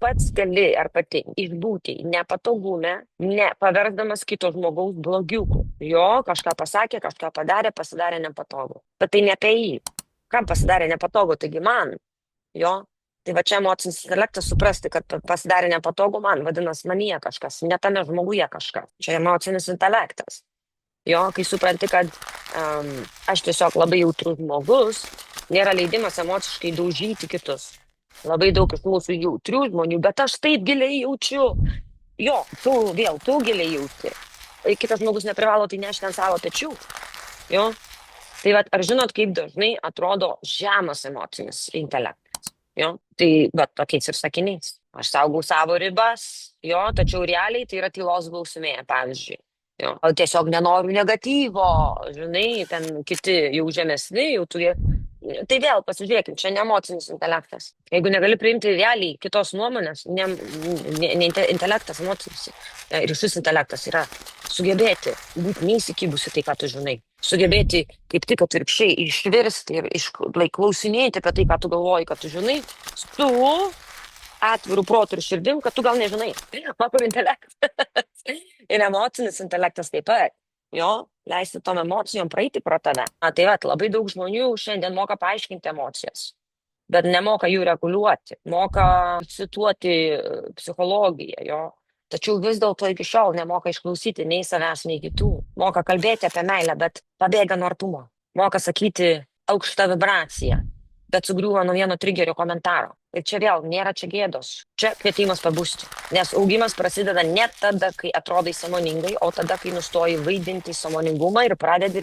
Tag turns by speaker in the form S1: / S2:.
S1: pats gali ar pati išbūti nepatogume, nepaversdamas kito žmogaus blogiukų. Jo, kažką pasakė, kažką padarė, pasidarė nepatogu. Bet tai ne apie jį. Kam pasidarė nepatogu, taigi man. Jo. Tai va čia emocinis intelektas suprasti, kad pasidarė nepatogu man, vadinasi, manyje kažkas, ne tame žmoguje kažkas. Čia emocinis intelektas. Jo, kai supranti, kad aš tiesiog labai jautrus žmogus, nėra leidimas emociškai daužyti kitus. Labai daug iš mūsų jautrių žmonių, bet aš taip giliai jaučiu. Jo, tu giliai jauti. Kitas žmogus neprivalo tai nešti ant savo pečių. Jo. Tai va, ar žinot, kaip dažnai atrodo žemas emocinis intelektas? Jo, tai va, tokiais ir sakiniais. Aš saugau savo ribas, jo, tačiau realiai tai yra tylos bausmė, pavyzdžiui. Jo. O tiesiog nenoriu negatyvo, žinai, ten kiti jau žemesni, jau tu jie. Tai vėl pasižiūrėkim, čia ne emocinis intelektas. Jeigu negali priimti realiai kitos nuomonės, ne intelektas, emocinis ir šis intelektas yra sugebėti būti neįsikibusi tai, ką tu žinai. Sugebėti kaip tik atvirkščiai išvirsti ir klausinėti apie tai, ką tu galvoji, kad tu žinai, su atviru protu ir širdim, kad tu gal nežinai. Vakarų intelektas. Ir emocinis intelektas taip pat. Jo, leisti tom emocijom praeiti pro tave. Tai va, labai daug žmonių šiandien moka paaiškinti emocijas, bet nemoka jų reguliuoti, moka cituoti psichologiją, jo. Tačiau vis dėlto iki šiol nemoka išklausyti nei savęs, nei kitų. Moka kalbėti apie meilę, bet pabėga nuo artumo. Moka sakyti aukštą vibraciją, bet sugriūva nuo vieno trigerio komentaro. Ir čia vėl nėra čia gėdos. Čia kvietimas pabusti. Nes augimas prasideda ne tada, kai atrodai sąmoningai, o tada, kai nustoji vaidinti sąmoningumą ir pradedi